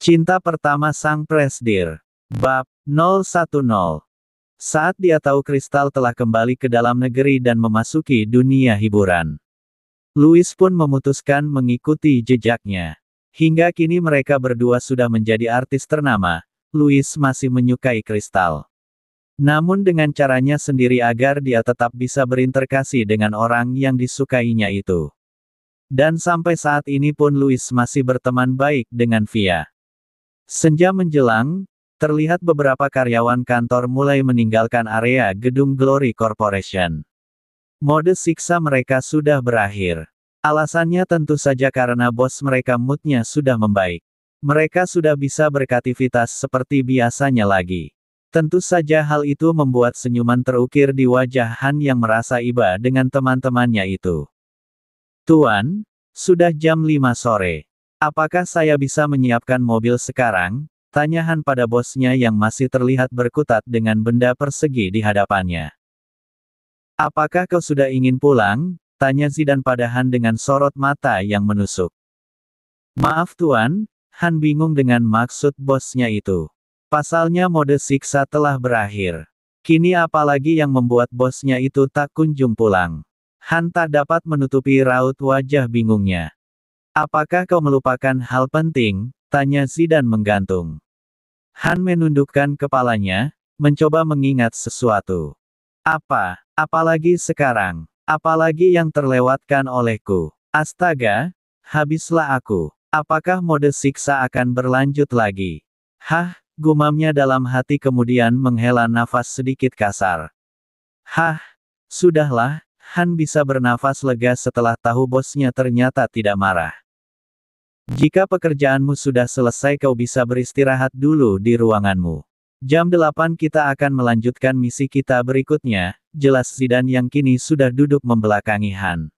Cinta pertama sang presdir. Bab 010. Saat dia tahu Kristal telah kembali ke dalam negeri dan memasuki dunia hiburan, Louis pun memutuskan mengikuti jejaknya. Hingga kini mereka berdua sudah menjadi artis ternama. Louis masih menyukai Kristal, namun dengan caranya sendiri agar dia tetap bisa berinteraksi dengan orang yang disukainya itu. Dan sampai saat ini pun Louis masih berteman baik dengan Via. Senja menjelang, terlihat beberapa karyawan kantor mulai meninggalkan area gedung Glory Corporation. Mode siksa mereka sudah berakhir. Alasannya tentu saja karena bos mereka moodnya sudah membaik. Mereka sudah bisa beraktivitas seperti biasanya lagi. Tentu saja hal itu membuat senyuman terukir di wajah Han yang merasa iba dengan teman-temannya itu. Tuan, sudah jam 5 sore. Apakah saya bisa menyiapkan mobil sekarang? Tanya Han pada bosnya yang masih terlihat berkutat dengan benda persegi di hadapannya. Apakah kau sudah ingin pulang? Tanya Zidan pada Han dengan sorot mata yang menusuk. Maaf tuan, Han bingung dengan maksud bosnya itu. Pasalnya mode siksa telah berakhir. Kini apalagi yang membuat bosnya itu tak kunjung pulang. Han tak dapat menutupi raut wajah bingungnya. Apakah kau melupakan hal penting? Tanya Zidan menggantung. Han menundukkan kepalanya, mencoba mengingat sesuatu. Apa? Apalagi sekarang? Apalagi yang terlewatkan olehku? Astaga, habislah aku. Apakah mode siksa akan berlanjut lagi? Hah, gumamnya dalam hati kemudian menghela nafas sedikit kasar. Hah, sudahlah, Han bisa bernafas lega setelah tahu bosnya ternyata tidak marah. Jika pekerjaanmu sudah selesai kau bisa beristirahat dulu di ruanganmu. Jam 8 kita akan melanjutkan misi kita berikutnya, jelas Zidan yang kini sudah duduk membelakangi Han.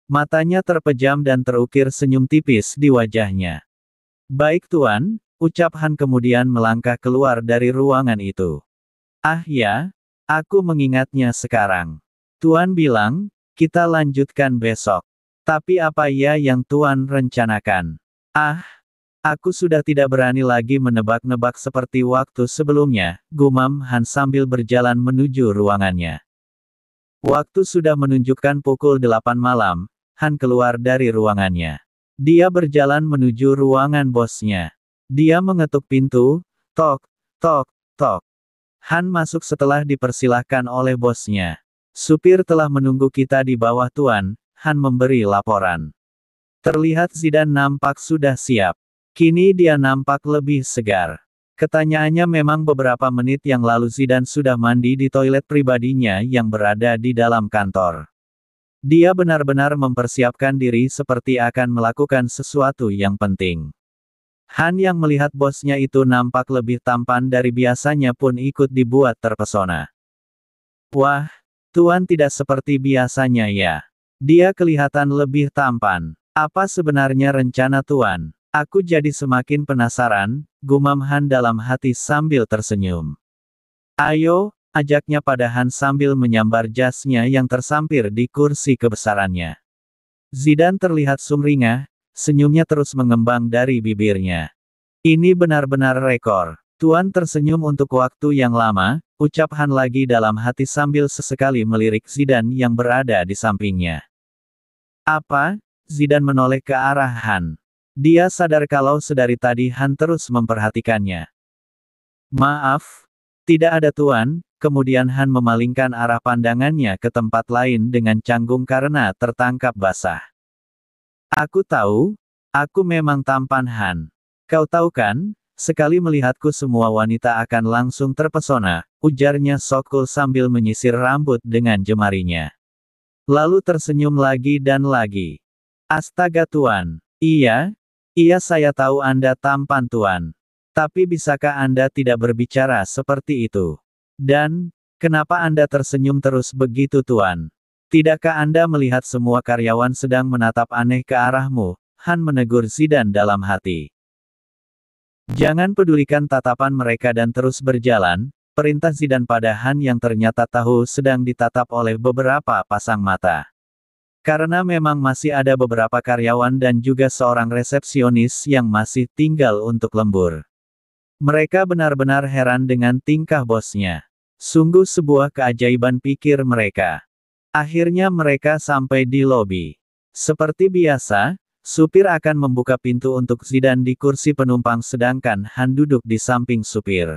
Matanya terpejam dan terukir senyum tipis di wajahnya. Baik tuan, ucap Han kemudian melangkah keluar dari ruangan itu. Ah ya, aku mengingatnya sekarang. Tuan bilang, kita lanjutkan besok. Tapi apa ya yang Tuan rencanakan? Ah, aku sudah tidak berani lagi menebak-nebak seperti waktu sebelumnya, gumam Han sambil berjalan menuju ruangannya. Waktu sudah menunjukkan pukul 8 malam, Han keluar dari ruangannya. Dia berjalan menuju ruangan bosnya. Dia mengetuk pintu, tok, tok, tok. Han masuk setelah dipersilahkan oleh bosnya. Supir telah menunggu kita di bawah tuan, Han memberi laporan. Terlihat Zidan nampak sudah siap. Kini dia nampak lebih segar. Ketanyaannya memang beberapa menit yang lalu Zidan sudah mandi di toilet pribadinya yang berada di dalam kantor. Dia benar-benar mempersiapkan diri seperti akan melakukan sesuatu yang penting. Han yang melihat bosnya itu nampak lebih tampan dari biasanya pun ikut dibuat terpesona. Wah, Tuan tidak seperti biasanya ya. Dia kelihatan lebih tampan. Apa sebenarnya rencana Tuan? Aku jadi semakin penasaran, gumam Han dalam hati sambil tersenyum. Ayo, ajaknya pada Han sambil menyambar jasnya yang tersampir di kursi kebesarannya. Zidan terlihat sumringah, senyumnya terus mengembang dari bibirnya. Ini benar-benar rekor. Tuan tersenyum untuk waktu yang lama, ucap Han lagi dalam hati sambil sesekali melirik Zidan yang berada di sampingnya. Apa? Zidan menoleh ke arah Han. Dia sadar kalau sedari tadi Han terus memperhatikannya. Maaf, tidak ada Tuan, kemudian Han memalingkan arah pandangannya ke tempat lain dengan canggung karena tertangkap basah. Aku tahu, aku memang tampan Han. Kau tahu kan? Sekali melihatku semua wanita akan langsung terpesona, ujarnya Sokul sambil menyisir rambut dengan jemarinya. Lalu tersenyum lagi dan lagi. Astaga Tuan. Iya, saya tahu Anda tampan Tuan. Tapi bisakah Anda tidak berbicara seperti itu? Dan, kenapa Anda tersenyum terus begitu Tuan? Tidakkah Anda melihat semua karyawan sedang menatap aneh ke arahmu? Han menegur Zidan dalam hati. Jangan pedulikan tatapan mereka dan terus berjalan, perintah Zidan pada Han yang ternyata tahu sedang ditatap oleh beberapa pasang mata. Karena memang masih ada beberapa karyawan dan juga seorang resepsionis yang masih tinggal untuk lembur. Mereka benar-benar heran dengan tingkah bosnya. Sungguh sebuah keajaiban, pikir mereka. Akhirnya mereka sampai di lobi. Seperti biasa, supir akan membuka pintu untuk Zidane di kursi penumpang sedangkan Han duduk di samping supir.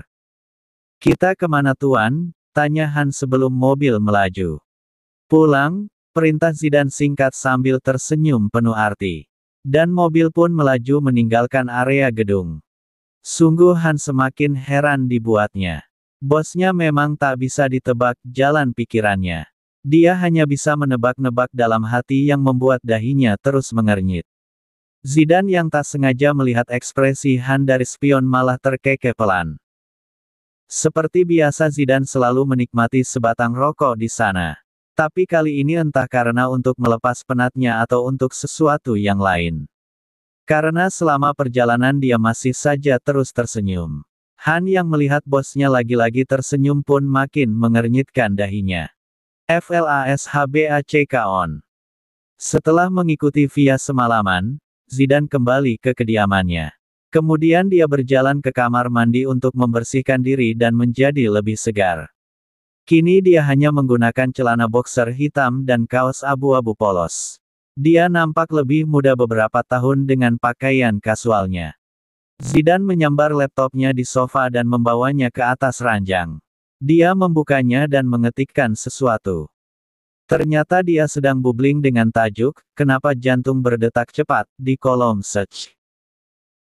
"Kita kemana tuan?" tanya Han sebelum mobil melaju. "Pulang," perintah Zidane singkat sambil tersenyum penuh arti. Dan mobil pun melaju meninggalkan area gedung. Sungguh Han semakin heran dibuatnya. Bosnya memang tak bisa ditebak jalan pikirannya. Dia hanya bisa menebak-nebak dalam hati yang membuat dahinya terus mengernyit. Zidane yang tak sengaja melihat ekspresi Han dari spion malah terkekeh pelan. Seperti biasa Zidane selalu menikmati sebatang rokok di sana. Tapi kali ini entah karena untuk melepas penatnya atau untuk sesuatu yang lain. Karena selama perjalanan dia masih saja terus tersenyum. Han yang melihat bosnya lagi-lagi tersenyum pun makin mengernyitkan dahinya. Flashback on. Setelah mengikuti via semalaman, Zidane kembali ke kediamannya. Kemudian dia berjalan ke kamar mandi untuk membersihkan diri dan menjadi lebih segar. Kini dia hanya menggunakan celana boxer hitam dan kaos abu-abu polos. Dia nampak lebih muda beberapa tahun dengan pakaian kasualnya. Zidane menyambar laptopnya di sofa dan membawanya ke atas ranjang. Dia membukanya dan mengetikkan sesuatu. Ternyata dia sedang googling dengan tajuk, "Kenapa jantung berdetak cepat," di kolom search.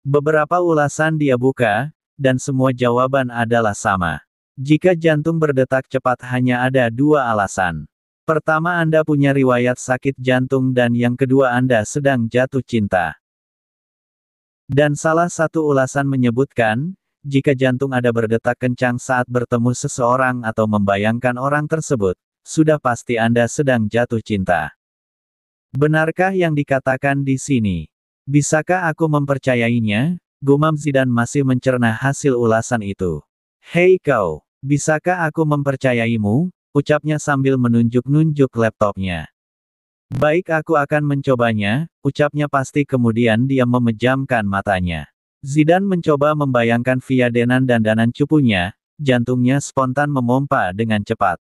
Beberapa ulasan dia buka, dan semua jawaban adalah sama. Jika jantung berdetak cepat hanya ada dua alasan. Pertama, Anda punya riwayat sakit jantung dan yang kedua Anda sedang jatuh cinta. Dan salah satu ulasan menyebutkan, jika jantung Anda berdetak kencang saat bertemu seseorang atau membayangkan orang tersebut, sudah pasti Anda sedang jatuh cinta. Benarkah yang dikatakan di sini? Bisakah aku mempercayainya? Gumam Zidane masih mencerna hasil ulasan itu. "Hei kau, bisakah aku mempercayaimu?" ucapnya sambil menunjuk-nunjuk laptopnya. "Baik, aku akan mencobanya," ucapnya pasti kemudian dia memejamkan matanya. Zidane mencoba membayangkan via dandan cupunya, jantungnya spontan memompa dengan cepat.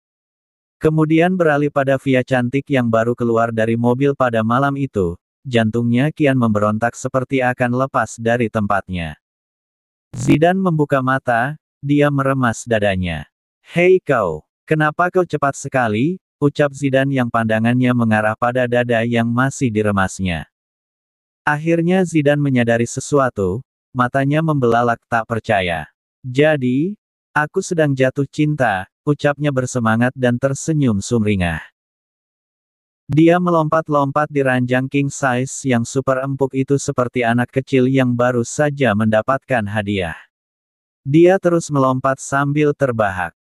Kemudian beralih pada Via cantik yang baru keluar dari mobil pada malam itu, jantungnya kian memberontak seperti akan lepas dari tempatnya. Zidane membuka mata, dia meremas dadanya. "Hei kau, kenapa kau cepat sekali?" ucap Zidane yang pandangannya mengarah pada dada yang masih diremasnya. Akhirnya Zidane menyadari sesuatu, matanya membelalak tak percaya. "Jadi, aku sedang jatuh cinta," ucapnya bersemangat dan tersenyum sumringah. Dia melompat-lompat di ranjang king size yang super empuk itu seperti anak kecil yang baru saja mendapatkan hadiah. Dia terus melompat sambil terbahak.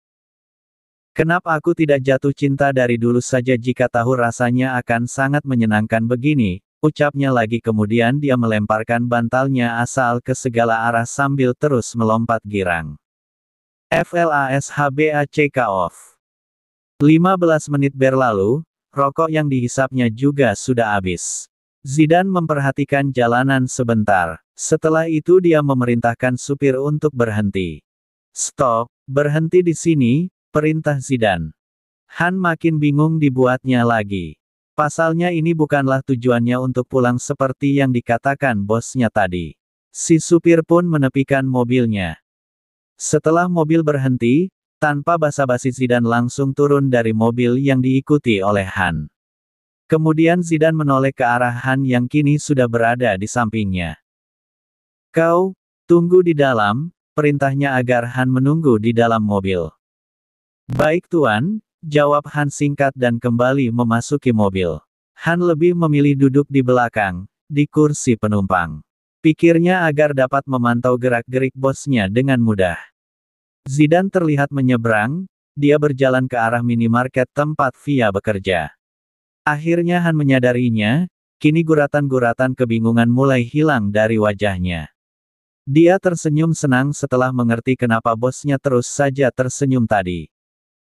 "Kenapa aku tidak jatuh cinta dari dulu saja jika tahu rasanya akan sangat menyenangkan begini," ucapnya lagi kemudian dia melemparkan bantalnya asal ke segala arah sambil terus melompat girang. Flashback off. 15 menit berlalu, rokok yang dihisapnya juga sudah habis. Zidane memperhatikan jalanan sebentar. Setelah itu dia memerintahkan supir untuk berhenti. "Stop, berhenti di sini," perintah Zidane. Han makin bingung dibuatnya lagi. Pasalnya ini bukanlah tujuannya untuk pulang seperti yang dikatakan bosnya tadi. Si supir pun menepikan mobilnya. Setelah mobil berhenti, tanpa basa-basi Zidane langsung turun dari mobil yang diikuti oleh Han. Kemudian Zidane menoleh ke arah Han yang kini sudah berada di sampingnya. "Kau, tunggu di dalam," perintahnya agar Han menunggu di dalam mobil. "Baik tuan," jawab Han singkat dan kembali memasuki mobil. Han lebih memilih duduk di belakang, di kursi penumpang. Pikirnya agar dapat memantau gerak-gerik bosnya dengan mudah. Zidane terlihat menyeberang, dia berjalan ke arah minimarket tempat Via bekerja. Akhirnya Han menyadarinya, kini guratan-guratan kebingungan mulai hilang dari wajahnya. Dia tersenyum senang setelah mengerti kenapa bosnya terus saja tersenyum tadi.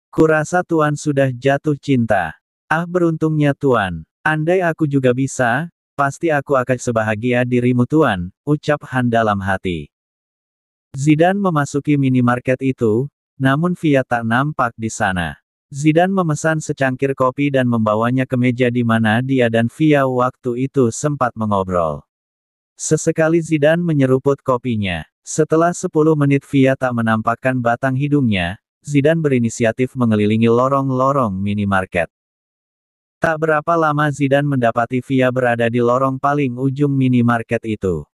"Kurasa Tuan sudah jatuh cinta. Ah, beruntungnya Tuan. Andai aku juga bisa, pasti aku akan sebahagia dirimu tuan, ucap Han dalam hati. Zidane memasuki minimarket itu, namun Via tak nampak di sana. Zidane memesan secangkir kopi dan membawanya ke meja di mana dia dan Via waktu itu sempat mengobrol. Sesekali Zidane menyeruput kopinya. Setelah 10 menit Via tak menampakkan batang hidungnya, Zidane berinisiatif mengelilingi lorong-lorong minimarket. Tak berapa lama Zidane mendapati Via berada di lorong paling ujung minimarket itu.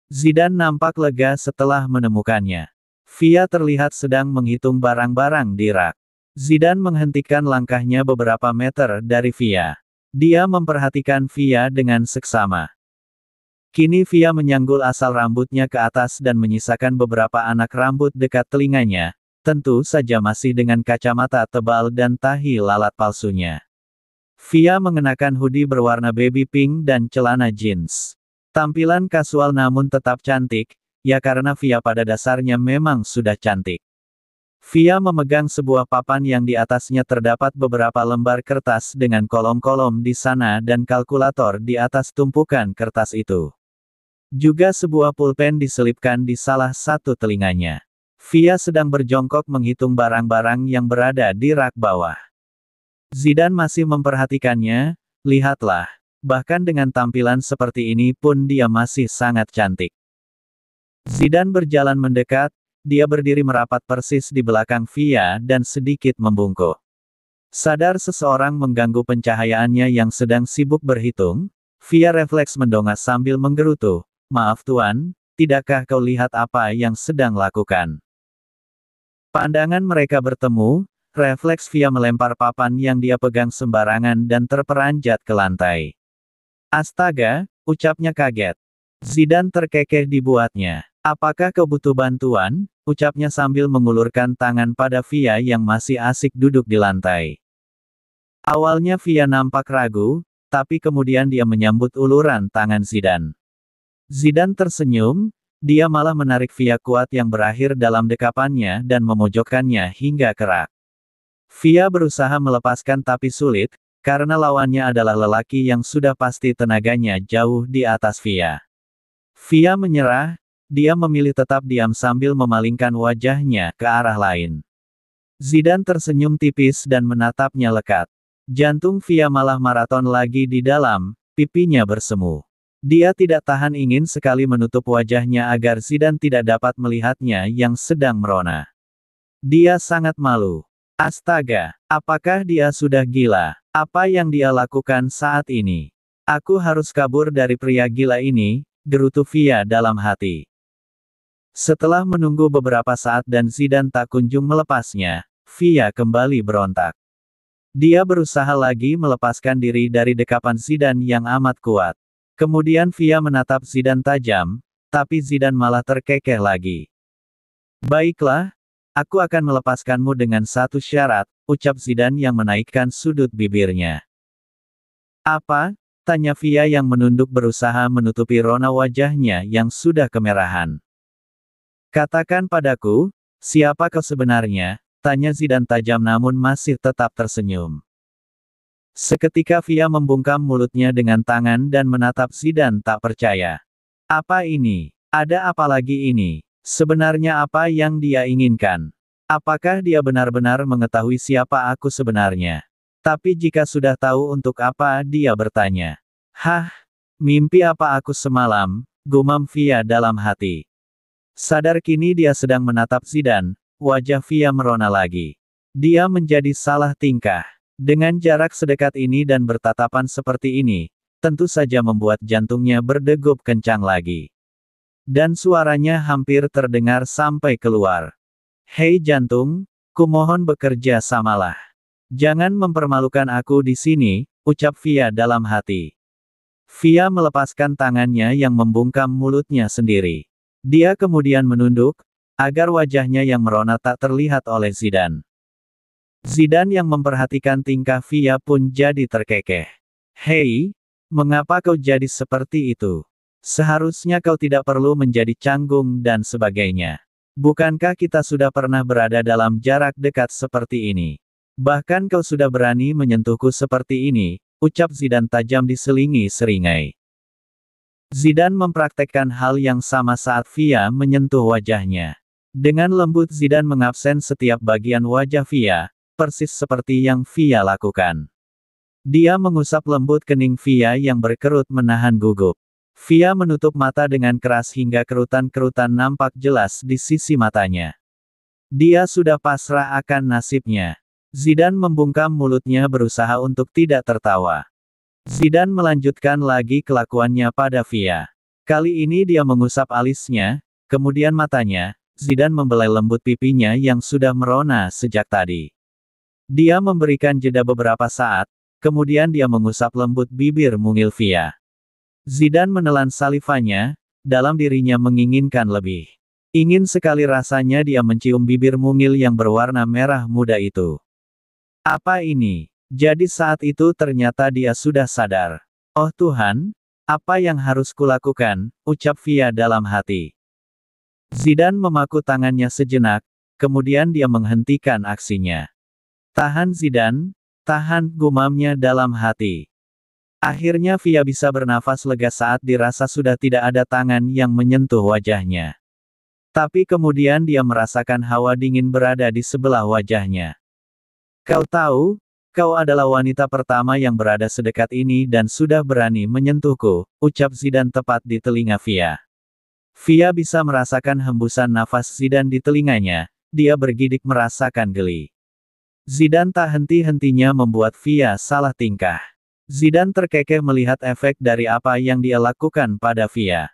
Zidane nampak lega setelah menemukannya. Via terlihat sedang menghitung barang-barang di rak. Zidane menghentikan langkahnya beberapa meter dari Via. Dia memperhatikan Via dengan seksama. Kini Via menyanggul asal rambutnya ke atas dan menyisakan beberapa anak rambut dekat telinganya, tentu saja masih dengan kacamata tebal dan tahi lalat palsunya. Via mengenakan hoodie berwarna baby pink dan celana jeans. Tampilan kasual namun tetap cantik, ya karena Via pada dasarnya memang sudah cantik. Via memegang sebuah papan yang di atasnya terdapat beberapa lembar kertas dengan kolom-kolom di sana dan kalkulator di atas tumpukan kertas itu. Juga sebuah pulpen diselipkan di salah satu telinganya. Via sedang berjongkok menghitung barang-barang yang berada di rak bawah. Zidane masih memperhatikannya, lihatlah, bahkan dengan tampilan seperti ini pun dia masih sangat cantik. Zidane berjalan mendekat, dia berdiri merapat persis di belakang Via dan sedikit membungkuk. Sadar seseorang mengganggu pencahayaannya yang sedang sibuk berhitung, Via refleks mendongak sambil menggerutu, "Maaf tuan, tidakkah kau lihat apa yang sedang lakukan?" Pandangan mereka bertemu, refleks Via melempar papan yang dia pegang sembarangan dan terperanjat ke lantai. "Astaga," ucapnya kaget. Zidane terkekeh dibuatnya. "Apakah kau butuh bantuan?" ucapnya sambil mengulurkan tangan pada Via yang masih asik duduk di lantai. Awalnya Via nampak ragu, tapi kemudian dia menyambut uluran tangan Zidane. Zidane tersenyum, dia malah menarik Via kuat yang berakhir dalam dekapannya dan memojokkannya hingga ke rak. Via berusaha melepaskan tapi sulit, karena lawannya adalah lelaki yang sudah pasti tenaganya jauh di atas Via. Via menyerah, dia memilih tetap diam sambil memalingkan wajahnya ke arah lain. Zidane tersenyum tipis dan menatapnya lekat. Jantung Via malah maraton lagi di dalam, pipinya bersemu. Dia tidak tahan ingin sekali menutup wajahnya agar Zidane tidak dapat melihatnya yang sedang merona. Dia sangat malu. Astaga, apakah dia sudah gila? Apa yang dia lakukan saat ini? Aku harus kabur dari pria gila ini, gerutu Via dalam hati. Setelah menunggu beberapa saat dan Zidane tak kunjung melepasnya, Via kembali berontak. Dia berusaha lagi melepaskan diri dari dekapan Zidane yang amat kuat. Kemudian Via menatap Zidane tajam, tapi Zidane malah terkekeh lagi. "Baiklah, aku akan melepaskanmu dengan satu syarat," ucap Zidane yang menaikkan sudut bibirnya. "Apa?" tanya Via yang menunduk berusaha menutupi rona wajahnya yang sudah kemerahan. "Katakan padaku, siapa kau sebenarnya?" tanya Zidane tajam namun masih tetap tersenyum. Seketika Via membungkam mulutnya dengan tangan dan menatap Zidane tak percaya. "Apa ini? Ada apa lagi ini? Sebenarnya apa yang dia inginkan? Apakah dia benar-benar mengetahui siapa aku sebenarnya? Tapi jika sudah tahu untuk apa dia bertanya." "Hah? Mimpi apa aku semalam?" gumam Via dalam hati. Sadar kini dia sedang menatap Zidane, wajah Via merona lagi. Dia menjadi salah tingkah. Dengan jarak sedekat ini dan bertatapan seperti ini, tentu saja membuat jantungnya berdegup kencang lagi. Dan suaranya hampir terdengar sampai keluar. "Hei jantung, kumohon bekerja samalah. Jangan mempermalukan aku di sini," ucap Via dalam hati. Via melepaskan tangannya yang membungkam mulutnya sendiri. Dia kemudian menunduk, agar wajahnya yang merona tak terlihat oleh Zidane. Zidane yang memperhatikan tingkah Via pun jadi terkekeh. "Hei, mengapa kau jadi seperti itu? Seharusnya kau tidak perlu menjadi canggung dan sebagainya. Bukankah kita sudah pernah berada dalam jarak dekat seperti ini? Bahkan kau sudah berani menyentuhku seperti ini," ucap Zidane tajam diselingi seringai. Zidane mempraktekkan hal yang sama saat Via menyentuh wajahnya. Dengan lembut Zidane mengabsen setiap bagian wajah Via, persis seperti yang Via lakukan. Dia mengusap lembut kening Via yang berkerut menahan gugup. Via menutup mata dengan keras hingga kerutan-kerutan nampak jelas di sisi matanya. Dia sudah pasrah akan nasibnya. Zidane membungkam mulutnya berusaha untuk tidak tertawa. Zidane melanjutkan lagi kelakuannya pada Via. Kali ini dia mengusap alisnya, kemudian matanya. Zidane membelai lembut pipinya yang sudah merona sejak tadi. Dia memberikan jeda beberapa saat, kemudian dia mengusap lembut bibir mungil Via. Zidane menelan salivanya, dalam dirinya menginginkan lebih. Ingin sekali rasanya dia mencium bibir mungil yang berwarna merah muda itu. Apa ini? Jadi saat itu ternyata dia sudah sadar. Oh Tuhan, apa yang harus kulakukan, ucap Via dalam hati. Zidane memaku tangannya sejenak, kemudian dia menghentikan aksinya. Tahan Zidane, tahan, gumamnya dalam hati. Akhirnya Via bisa bernafas lega saat dirasa sudah tidak ada tangan yang menyentuh wajahnya. Tapi kemudian dia merasakan hawa dingin berada di sebelah wajahnya. Kau tahu, kau adalah wanita pertama yang berada sedekat ini dan sudah berani menyentuhku, ucap Zidane tepat di telinga Via. Via bisa merasakan hembusan nafas Zidane di telinganya, dia bergidik merasakan geli. Zidane tak henti-hentinya membuat Via salah tingkah. Zidane terkekeh melihat efek dari apa yang dia lakukan pada Via.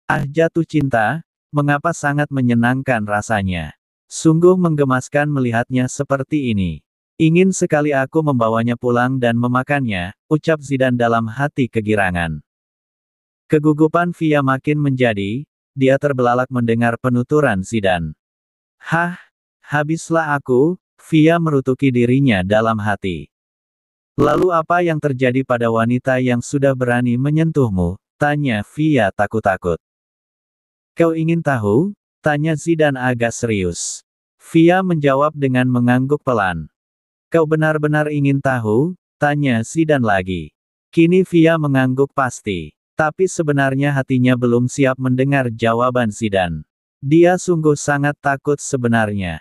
Ah, jatuh cinta, mengapa sangat menyenangkan rasanya. Sungguh menggemaskan melihatnya seperti ini. Ingin sekali aku membawanya pulang dan memakannya, ucap Zidane dalam hati kegirangan. Kegugupan Via makin menjadi, dia terbelalak mendengar penuturan Zidane. Hah, habislah aku, Via merutuki dirinya dalam hati. Lalu apa yang terjadi pada wanita yang sudah berani menyentuhmu? Tanya Via takut-takut. Kau ingin tahu? Tanya Zidane agak serius. Via menjawab dengan mengangguk pelan. Kau benar-benar ingin tahu? Tanya Zidane lagi. Kini Via mengangguk pasti. Tapi sebenarnya hatinya belum siap mendengar jawaban Zidane. Dia sungguh sangat takut sebenarnya.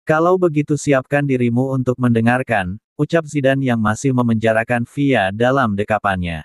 Kalau begitu siapkan dirimu untuk mendengarkan, ucap Zidane yang masih memenjarakan Via dalam dekapannya.